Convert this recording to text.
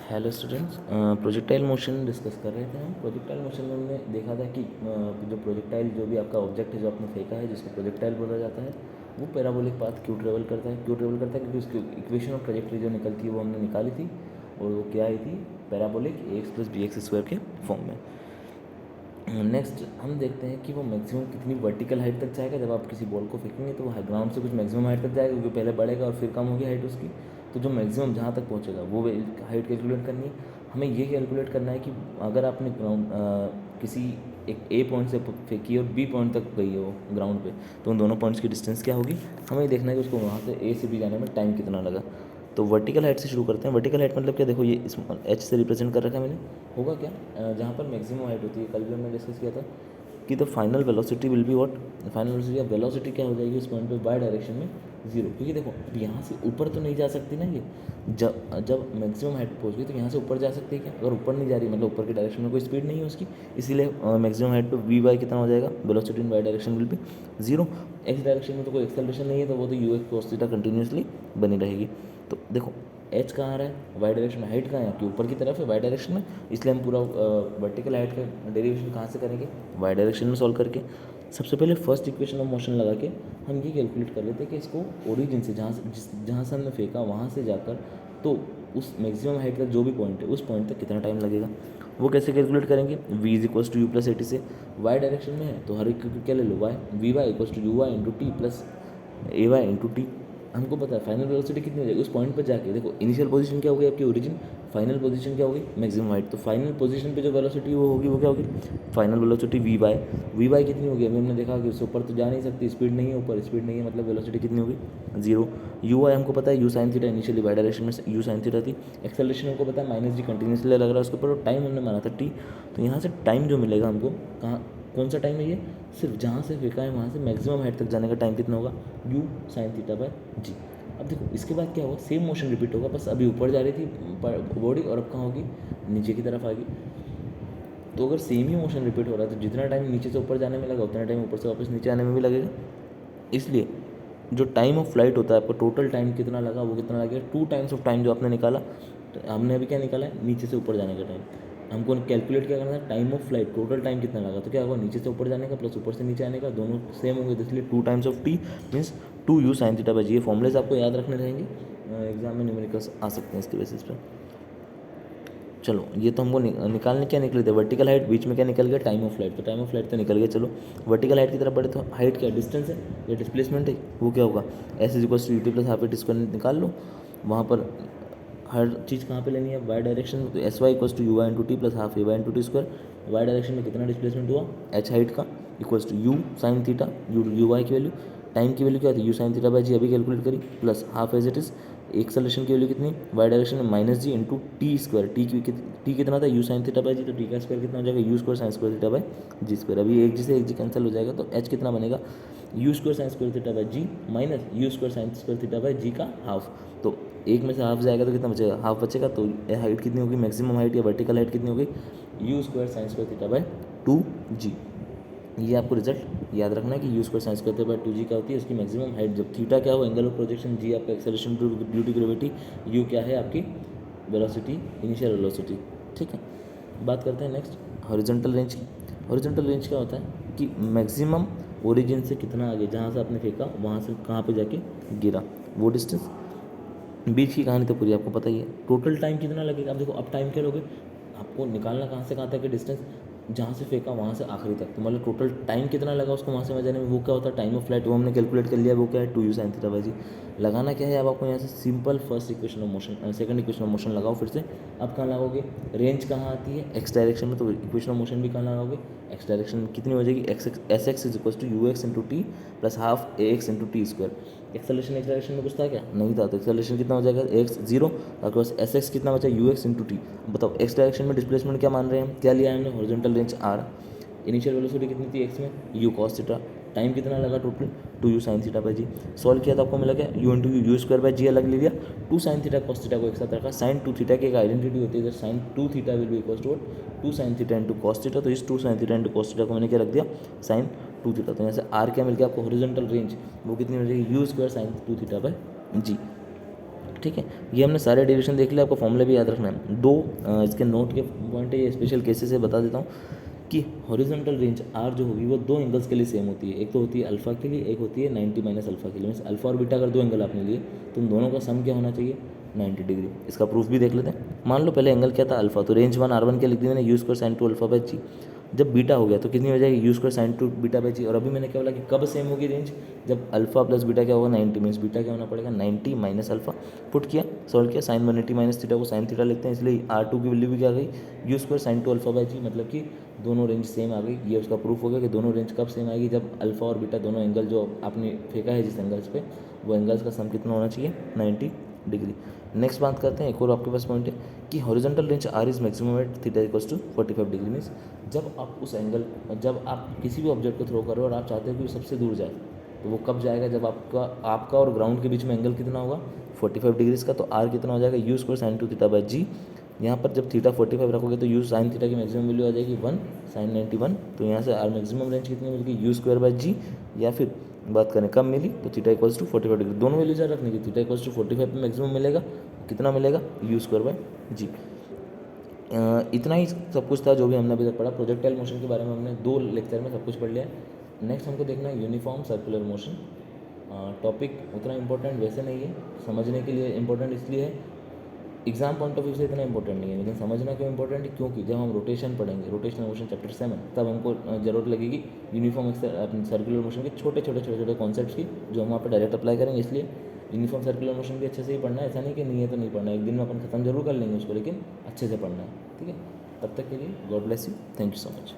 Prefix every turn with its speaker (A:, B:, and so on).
A: Hello students, projectile motion discuss कर रहे थे हम। प्रोजेक्टाइल मोशन में हमने देखा था कि जो प्रोजेक्टाइल जो भी आपका ऑब्जेक्ट है जो आपने फेंका है जिसको प्रोजेक्टाइल बोला जाता है वो पैराबोलिक पाथ क्यों ट्रेवल करता है। क्यों ट्रेवल करता है क्योंकि उसकी इक्वेशन ऑफ ट्रेजेक्टरी जो निकलती है वो हमने निकाली थी और वो क्या आई थी, parabolic a x plus b x square के फॉर्म में। नेक्स्ट हम देखते हैं कि वो मैक्सिमम कितनी वर्टिकल हाइट तक जाएगा। जब आप किसी बॉल को फेंकेंगे तो वो ग्राउंड से कुछ मैक्सिमम हाइट तक जाएगा क्योंकि पहले बढ़ेगा और फिर कम होगी हाइट उसकी। तो जो मैक्सिमम जहाँ तक पहुँचेगा वो हाइट कैलकुलेट करनी है। हमें ये कैलकुलेट करना है कि अगर आपने ग्राउंड किसी एक ए पॉइंट से फेंकी और बी पॉइंट तक गई है वो ग्राउंड पे, तो उन दोनों पॉइंट्स की डिस्टेंस क्या होगी। हमें ये देखना है कि उसको वहाँ से ए से बी जाने में टाइम कितना लगा। तो वर्टिकल हाइट से शुरू करते हैं। वर्टिकल हाइट मतलब क्या, देखो ये इस एच से रिप्रेजेंट कर रखा है मैंने। होगा क्या, जहाँ पर मैक्सिमम हाइट होती है, कल भी हमने डिस्कस किया था कि the final velocity will be what, final velocity या वेलोसिटी क्या हो जाएगी उस पॉइंट पे वाई डायरेक्शन में जीरो। क्योंकि देखो अब यहाँ से ऊपर तो नहीं जा सकती ना ये, जब मैक्सिमम हाइट पहुँच गई तो यहाँ से ऊपर जा सकती है क्या। अगर ऊपर नहीं जा रही मतलब ऊपर की डायरेक्शन में कोई स्पीड नहीं है उसकी, इसीलिए मैक्सिमम हाइट पे वी वाई कितना हो जाएगा, velocity in Y direction will be zero. X direction में तो कोई एक्सेलरेशन नहीं है तो वो तो U X cos theta continuously बनी रहेगी। तो देखो एच कहाँ आ रहा है, वाई डायरेक्शन में, हाइट कहाँ है आपकी ऊपर की तरफ है वाई डायरेक्शन में, इसलिए हम पूरा वर्टिकल हाइट का डेरिवेशन कहाँ से करेंगे, वाई डायरेक्शन में सॉल्व करके। सबसे पहले फर्स्ट इक्वेशन ऑफ मोशन लगा के हम ये कैलकुलेट कर लेते हैं कि इसको ओरिजिन से जहाँ से हमने फेंका वहाँ से जाकर तो उस मैक्सिमम हाइट का जो भी पॉइंट है उस पॉइंट तक कितना टाइम लगेगा। वो कैसे कैलकुलेट करेंगे, v is equals to u plus a t से वाई डायरेक्शन में है तो हर एक क्या ले लो y, v y equals to you Y into T plus a Y into t. हमको पता है फाइनल वेलोसिटी कितनी हो जाएगी उस पॉइंट पर जाके। देखो इनिशियल पोजीशन क्या होगी आपकी ओरिजिन, फाइनल पोजीशन क्या होगी मैक्सिमम हाइट। तो फाइनल पोजीशन पे जो वेलोसिटी वो होगी वो क्या होगी, फाइनल वेलोसिटी वी वाई कितनी होगी। अभी हमने देखा कि उससे ऊपर तो जा नहीं सकती, स्पीड नहीं है ऊपर, स्पीड नहीं है मतलब वेलोसिटी कितनी होगी जीरो। यू वाई हमको पता है U sine theta, initially Y direction में यू साइन थीटा थी। एक्सेलरेशन हमको पता है माइनस जी कंटिन्यूसली लग रहा है उसके ऊपर, और टाइम हमने माना था टी। तो यहाँ से टाइम जो मिलेगा हमको, कहाँ कौन सा टाइम है ये, सिर्फ जहाँ से फेंका है वहाँ से मैक्सिमम हाइट तक जाने का टाइम कितना होगा, यू साइन थीटा बाय जी। अब देखो इसके बाद क्या होगा, सेम मोशन रिपीट होगा, बस अभी ऊपर जा रही थी बॉडी और अब कहाँ होगी, नीचे की तरफ आएगी। तो अगर सेम ही मोशन रिपीट हो रहा है तो जितना टाइम नीचे से ऊपर जाने में लगा उतना टाइम ऊपर से वापस नीचे आने में भी लगेगा। इसलिए जो टाइम ऑफ फ्लाइट होता है आपका, टोटल टाइम कितना लगा वो कितना लगेगा, 2 टाइम्स ऑफ टाइम जो आपने निकाला। तो हमने अभी क्या निकाला है, नीचे से ऊपर जाने का टाइम। हमको कैलकुलेट क्या करना है, time of flight, total time कितना लगा। तो क्या होगा, नीचे से ऊपर जाने का प्लस ऊपर से नीचे आने का, दोनों सेम होंगे, तो इसलिए 2 times of t means 2 u sine theta by g. ये फॉर्मुलेज आपको याद रखने रहेंगे, एग्जाम में न्यूमेरिकल्स आ सकते हैं इसके बेसिस पर। चलो ये तो हमको निकालने क्या निकले थे, वर्टिकल हाइट, बीच में क्या निकल गया, टाइम ऑफ फ्लाइट। तो टाइम ऑफ फ्लाइट तो निकल गया। चलो वर्टिकल हाइट की तरफ बढ़े तो हाइट क्या, डिस्टेंस है या डिस्प्लेसमेंट है, वो क्या होगा, S is equals to U T plus half A T square निकाल लो। वहाँ पर हर चीज़ कहाँ पे लेनी है, वाई डायरेक्शन में। तो S Y equals to you Y into T plus half A Y into T square. Y direction में कितना डिस्प्लेसमेंट हुआ, एच हाइट का equals to U sine theta, U Y की वैल्यू, टाइम की value क्या थी, U sine theta by G अभी calculate करी, plus half as it is acceleration की वैल्यू कितनी, वाई डायरेक्शन में minus G into T square. T कितना था, you sine theta by G, तो टी का स्क्वायर कितना हो जाएगा, you square sine square theta by G square. अभी एक जी से एक जी कैंसिल हो जाएगा तो एच कितना बनेगा, u square sine square theta by g minus u square sine square theta by g का हाफ। तो एक में से हाफ जाएगा तो कितना बचेगा, हाफ बचेगा। तो हाइट कितनी होगी, मैक्सिमम हाइट या वर्टिकल हाइट कितनी होगी, you square sine square theta by 2g। ये आपको रिजल्ट याद रखना है कि you square sine square theta by 2g क्या होती है, उसकी मैक्सिमम हाइट। जब थीटा क्या हो, एंगल ऑफ प्रोजेक्शन, जी आपका acceleration due to gravity, U क्या है आपकी वेलोसिटी, इनिशियल वेलोसिटी। ठीक है, बात करते हैं नेक्स्ट हॉरिजॉन्टल रेंज की। हॉरिजॉन्टल रेंज क्या होता है कि मैक्सिमम ओरिजिन से कितना आगे, जहाँ से आपने फेंका वहाँ से कहाँ पे जाके गिरा वो डिस्टेंस। बीच की कहानी तो पूरी आपको पता ही है। टोटल टाइम कितना लगेगा, अब देखो अब टाइम क्या लोगे, आपको निकालना कहाँ से कहाँ तक है डिस्टेंस, जहाँ से फेंका वहाँ से आखिरी तक। तो मतलब टोटल टाइम कितना लगा उसको वहाँ से वहाँ जाने में, वो क्या होता है टाइम ऑफ फ्लाइट, वो हमने कैलकुलेट कर लिया, वो क्या है 2 यू साइन थीटा बाई जी। लगाना क्या है अब आपको यहाँ से, simple first equation of motion, second equation of motion लगाओ फिर से। अब कहाँ लगाओगे, रेंज कहाँ आती है, एक्स डायरेक्शन में, तो इक्वेशन ऑफ मोशन भी कहाँ लगाओगे, एक्स डायरेक्शन में। कितनी हो जाएगी, S X is equal to U X into T plus half A X into T square. Acceleration X direction में कुछ था क्या, नहीं था, तो एक्सेलरेशन कितना हो जाएगा, एक्स जीरो, आपके पास एस एक्स कितना बचा, यू एक्स इंटू टी। बताओ एक्स डायरेक्शन में डिस्प्लेसमेंट क्या मान रहे हैं, क्या लिया है हमने, horizontal range R. Initial velocity कितनी थी एक्स में, यू कॉस थीटा। टाइम कितना लगा total, 2 u sine theta by g. Solve किया तो आपको मिला क्या, u into u square by g अलग ले लिया, 2 साइन थीटा कॉस थीटा को एक साथ रखा। साइन 2 थीटा की एक आइडेंटिटी होती है, sine 2 theta will be equal to 2 sine theta into cos theta. तो इस 2 sine theta into cos theta को मैंने क्या रख दिया, साइन 2 थीटा। तो यहाँ से आर क्या मिल गया आपको, हॉरिजॉन्टल रेंज वो कितनी मिल जाएगी, u square sine 2 theta by g. ठीक है, ये हमने सारे डेरिवेशन देख लिया, आपको फॉर्मूला भी याद रखना है। दो इसके नोट के पॉइंट है, ये स्पेशल केसेस से बता देता हूँ कि हॉरिजॉन्टल रेंज आर जो होगी वो दो एंगल्स के लिए सेम होती है, एक तो होती है अल्फा के लिए, एक होती है 90 माइनस अल्फा के लिए। मीन्स अल्फा और बीटा अगर दो एंगल आपने लिए तो उन दोनों का सम क्या होना चाहिए, 90 डिग्री। इसका प्रूफ भी देख लेते हैं। मान लो पहले एंगल क्या था, अल्फा, तो रेंज 1 R1 क्या लिख दी मैंने, u square sine 2 alpha by g. जब बीटा हो गया तो कितनी हो जाएगी, u square sine 2 beta by g. और अभी मैंने क्या बोला कि कब सेम होगी रेंज, जब अल्फा प्लस बीटा क्या होगा, 90। मीन्स बीटा क्या होना पड़ेगा, 90 माइनस अल्फा। पुट किया, सॉल्व किया, साइन 180 माइनस थीटा को साइन थीटा लिखते हैं, इसलिए R2 की वैल्यू भी क्या आ गई, u square sine 2 alpha by g. मतलब कि दोनों रेंज सेम आ गई। ये उसका प्रूफ हो गया कि दोनों रेंज कब सेम आएगी, जब अल्फा और बीटा दोनों एंगल जो आपने फेंका है जिस एंगल्स पे, वो एंगल्स का सम कितना होना चाहिए, 90 डिग्री। नेक्स्ट बात करते हैं, एक और आपके पास पॉइंट है कि horizontal range R is maximum at theta equals to 45 degree. Means जब आप उस एंगल, जब आप किसी भी ऑब्जेक्ट को थ्रो कर रहे हो और आप चाहते हो कि वो सबसे दूर जाए, तो वो कब जाएगा, जब आपका और ग्राउंड के बीच में एंगल कितना होगा, 45 डिग्रीज का। तो आर कितना हो जाएगा, you square sine 2 theta by g. यहाँ पर जब थीटा 45 रखोगे तो यू साइन थीटा की मैक्सिमम वैल्यू आ जाएगी 1 साइन 91। तो यहाँ से आर मैक्सिमम रेंज कितनी मिल गई, यू स्क्वायर बाई जी। या फिर बात करें कब मिली, तो थीटा इक्वल्स टू 45 डिग्री। दोनों वैल्यूज याद रखने की, थीटा इक्वल्स टू 45 पे मैक्सिमम मिलेगा, कितना मिलेगा, यू स्क्वायर बाई जी। इतना ही सब कुछ था जो भी हमने अभी तक पढ़ा। प्रोजेक्टाइल मोशन के बारे में हमने 2 लेक्चर में सब कुछ पढ़ लिया है। नेक्स्ट हमको देखना है यूनिफॉर्म सर्कुलर मोशन। टॉपिक उतना इम्पोर्टेंट वैसे नहीं है, समझने के लिए इम्पोर्टेंट इसलिए है, एग्जाम पॉइंट ऑफ व्यू से इतना इंपॉर्टेंट नहीं है, लेकिन समझना क्यों इंपॉर्टेंट है, क्योंकि जब हम रोटेशन पढ़ेंगे, रोटेशनल मोशन चैप्टर 7, तब हमको जरूरत लगेगी यूनिफॉर्म सर्कुलर मोशन के छोटे छोटे कॉन्सेप्ट्स की, जो हम वहाँ पर डायरेक्ट अप्लाई करेंगे। इसलिए यूनिफॉर्म सर्कुलर मोशन भी अच्छे से ही पढ़ना है, ऐसा नहीं कि नहीं है तो नहीं पढ़ना है, एक दिन में अपन खत्म जरूर कर लेंगे उसको, लेकिन अच्छे से पढ़ना है, ठीक है। तब तक के लिए God bless you, thank you so much.